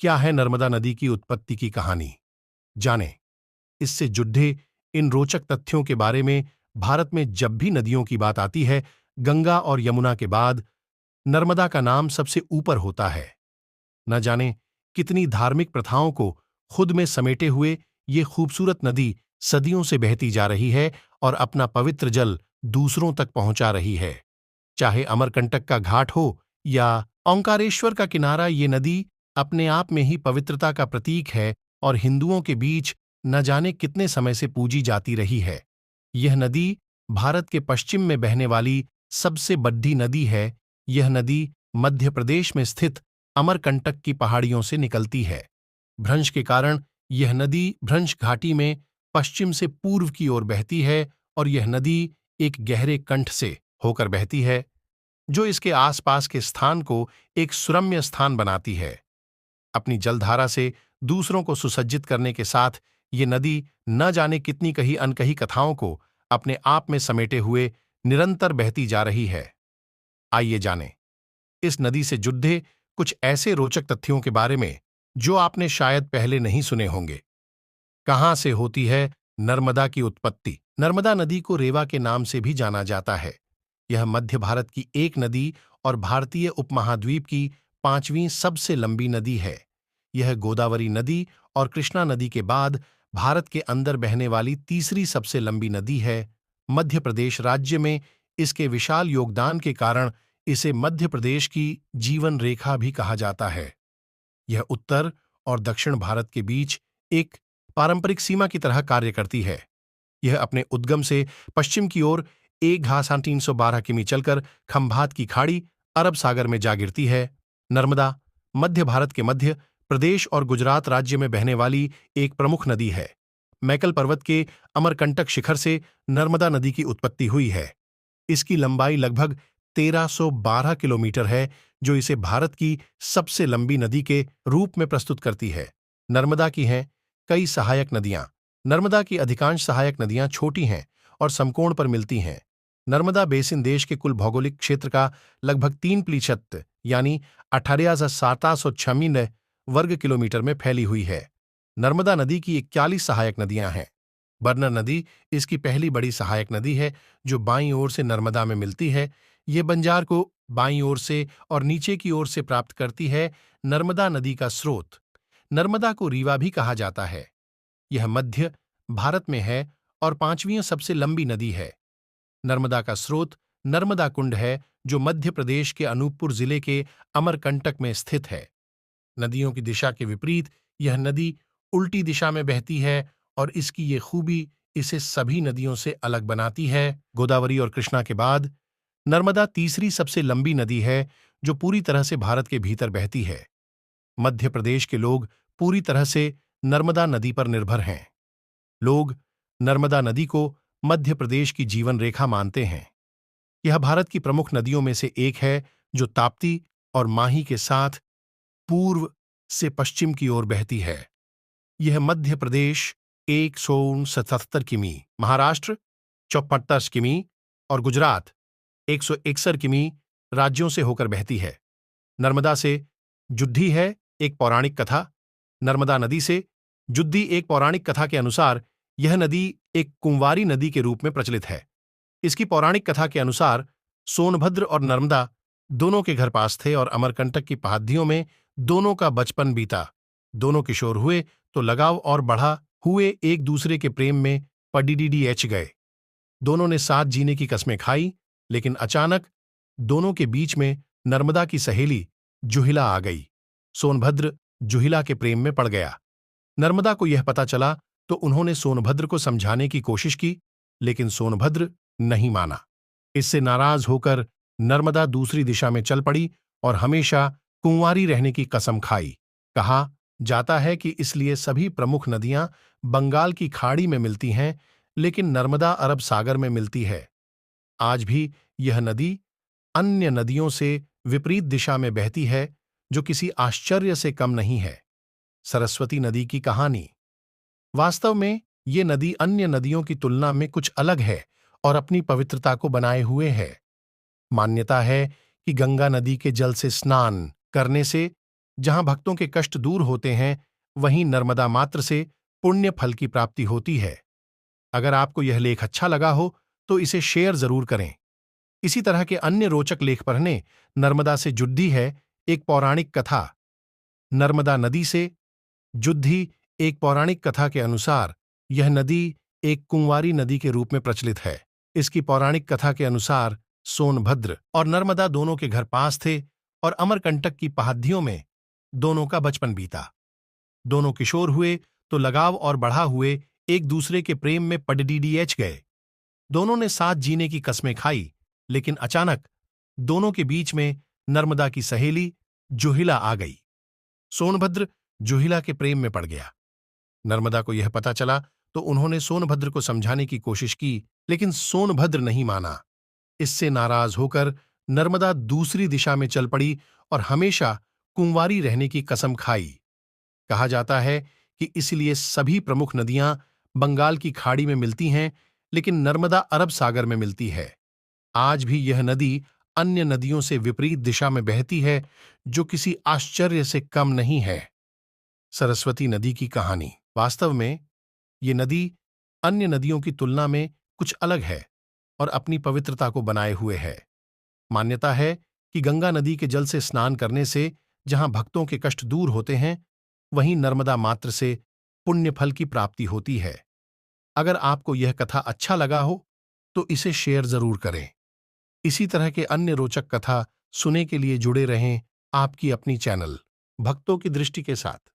क्या है नर्मदा नदी की उत्पत्ति की कहानी? जानें। इससे जुड़े इन रोचक तथ्यों के बारे में भारत में जब भी नदियों की बात आती है, गंगा और यमुना के बाद नर्मदा का नाम सबसे ऊपर होता है। न जाने कितनी धार्मिक प्रथाओं को खुद में समेटे हुए ये खूबसूरत नदी सदियों से बहती जा रही है और अपना पवित्र जल दूसरों तक पहुंचा रही है। चाहे अमरकंटक का घाट हो या ओंकारेश्वर का किनारा, ये नदी अपने आप में ही पवित्रता का प्रतीक है और हिंदुओं के बीच न जाने कितने समय से पूजी जाती रही है। यह नदी भारत के पश्चिम में बहने वाली सबसे बड़ी नदी है। यह नदी मध्य प्रदेश में स्थित अमरकंटक की पहाड़ियों से निकलती है। भ्रंश के कारण यह नदी भ्रंश घाटी में पश्चिम से पूर्व की ओर बहती है और यह नदी एक गहरे कंठ से होकर बहती है, जो इसके आसपास के स्थान को एक सुरम्य स्थान बनाती है। अपनी जलधारा से दूसरों को सुसज्जित करने के साथ ये नदी न जाने कितनी कही अनकही कथाओं को अपने आप में समेटे हुए निरंतर बहती जा रही है। आइए जानें इस नदी से जुड़े कुछ ऐसे रोचक तथ्यों के बारे में जो आपने शायद पहले नहीं सुने होंगे। कहां से होती है नर्मदा की उत्पत्ति? नर्मदा नदी को रेवा के नाम से भी जाना जाता है। यह मध्य भारत की एक नदी और भारतीय उपमहाद्वीप की 5वीं सबसे लंबी नदी है। यह गोदावरी नदी और कृष्णा नदी के बाद भारत के अंदर बहने वाली तीसरी सबसे लंबी नदी है। मध्य प्रदेश राज्य में इसके विशाल योगदान के कारण इसे मध्य प्रदेश की जीवन रेखा भी कहा जाता है। यह उत्तर और दक्षिण भारत के बीच एक पारंपरिक सीमा की तरह कार्य करती है। यह अपने उद्गम से पश्चिम की ओर 1,312 किमी चलकर खंभात की खाड़ी अरब सागर में जा गिरती है। नर्मदा मध्य भारत के मध्य प्रदेश और गुजरात राज्य में बहने वाली एक प्रमुख नदी है। मैकल पर्वत के अमरकंटक शिखर से नर्मदा नदी की उत्पत्ति हुई है। इसकी लंबाई लगभग 1312 किलोमीटर है, जो इसे भारत की सबसे लंबी नदी के रूप में प्रस्तुत करती है। नर्मदा की हैं कई सहायक नदियां। नर्मदा की अधिकांश सहायक नदियां छोटी हैं और समकोण पर मिलती हैं। नर्मदा बेसिन देश के कुल भौगोलिक क्षेत्र का लगभग 3% यानी 18,796 वर्ग किलोमीटर में फैली हुई है। नर्मदा नदी की 41 सहायक नदियां हैं। बरनर नदी इसकी पहली बड़ी सहायक नदी है, जो बाईं ओर से नर्मदा में मिलती है। ये बंजार को बाईं ओर से और नीचे की ओर से प्राप्त करती है। नर्मदा नदी का स्रोत नर्मदा को रीवा भी कहा जाता है। यह मध्य भारत में है और 5वीं सबसे लंबी नदी है। नर्मदा का स्रोत नर्मदा कुंड है, जो मध्य प्रदेश के अनूपपुर जिले के अमरकंटक में स्थित है। नदियों की दिशा के विपरीत यह नदी उल्टी दिशा में बहती है और इसकी ये खूबी इसे सभी नदियों से अलग बनाती है। गोदावरी और कृष्णा के बाद नर्मदा तीसरी सबसे लंबी नदी है, जो पूरी तरह से भारत के भीतर बहती है। मध्य प्रदेश के लोग पूरी तरह से नर्मदा नदी पर निर्भर हैं। लोग नर्मदा नदी को मध्य प्रदेश की जीवन रेखा मानते हैं। यह भारत की प्रमुख नदियों में से एक है, जो ताप्ती और माही के साथ पूर्व से पश्चिम की ओर बहती है। यह मध्य प्रदेश 177 किमी, महाराष्ट्र 54 किमी और गुजरात 161 किमी राज्यों से होकर बहती है। नर्मदा से जुद्धी है एक पौराणिक कथा। नर्मदा नदी से जुद्धी एक पौराणिक कथा के अनुसार यह नदी एक कुंवारी नदी के रूप में प्रचलित है। इसकी पौराणिक कथा के अनुसार सोनभद्र और नर्मदा दोनों के घर पास थे और अमरकंटक की पहाड़ियों में दोनों का बचपन बीता। दोनों किशोर हुए तो लगाव और बढ़ा हुए एक दूसरे के प्रेम में पडीडीएच गए। दोनों ने साथ जीने की कस्में खाई, लेकिन अचानक दोनों के बीच में नर्मदा की सहेली जुहिला आ गई। सोनभद्र जुहिला के प्रेम में पड़ गया। नर्मदा को यह पता चला तो उन्होंने सोनभद्र को समझाने की कोशिश की, लेकिन सोनभद्र नहीं माना। इससे नाराज होकर नर्मदा दूसरी दिशा में चल पड़ी और हमेशा कुंवारी रहने की कसम खाई। कहा जाता है कि इसलिए सभी प्रमुख नदियां बंगाल की खाड़ी में मिलती हैं, लेकिन नर्मदा अरब सागर में मिलती है। आज भी यह नदी अन्य नदियों से विपरीत दिशा में बहती है, जो किसी आश्चर्य से कम नहीं है। सरस्वती नदी की कहानी। वास्तव में ये नदी अन्य नदियों की तुलना में कुछ अलग है और अपनी पवित्रता को बनाए हुए है। मान्यता है कि गंगा नदी के जल से स्नान करने से जहां भक्तों के कष्ट दूर होते हैं, वहीं नर्मदा मात्र से पुण्य फल की प्राप्ति होती है। अगर आपको यह लेख अच्छा लगा हो तो इसे शेयर जरूर करें। इसी तरह के अन्य रोचक लेख पढ़ने नर्मदा से जुड्डी है एक पौराणिक कथा। नर्मदा नदी से जुद्धी एक पौराणिक कथा के अनुसार यह नदी एक कुंवारी नदी के रूप में प्रचलित है। इसकी पौराणिक कथा के अनुसार सोनभद्र और नर्मदा दोनों के घर पास थे और अमरकंटक की पहाड़ियों में दोनों का बचपन बीता। दोनों किशोर हुए तो लगाव और बढ़ा हुए एक दूसरे के प्रेम में पडडीडीएच गए। दोनों ने साथ जीने की कस्में खाई, लेकिन अचानक दोनों के बीच में नर्मदा की सहेली जुहिला आ गई। सोनभद्र जुहिला के प्रेम में पड़ गया। नर्मदा को यह पता चला तो उन्होंने सोनभद्र को समझाने की कोशिश की, लेकिन सोनभद्र नहीं माना। इससे नाराज होकर नर्मदा दूसरी दिशा में चल पड़ी और हमेशा कुंवारी रहने की कसम खाई। कहा जाता है कि इसलिए सभी प्रमुख नदियां बंगाल की खाड़ी में मिलती हैं, लेकिन नर्मदा अरब सागर में मिलती है। आज भी यह नदी अन्य नदियों से विपरीत दिशा में बहती है, जो किसी आश्चर्य से कम नहीं है। सरस्वती नदी की कहानी। वास्तव में ये नदी अन्य नदियों की तुलना में कुछ अलग है और अपनी पवित्रता को बनाए हुए है। मान्यता है कि गंगा नदी के जल से स्नान करने से जहां भक्तों के कष्ट दूर होते हैं, वहीं नर्मदा मात्र से पुण्य फल की प्राप्ति होती है। अगर आपको यह कथा अच्छा लगा हो तो इसे शेयर जरूर करें। इसी तरह के अन्य रोचक कथा सुनने के लिए जुड़े रहें आपकी अपनी चैनल भक्तों की दृष्टि के साथ।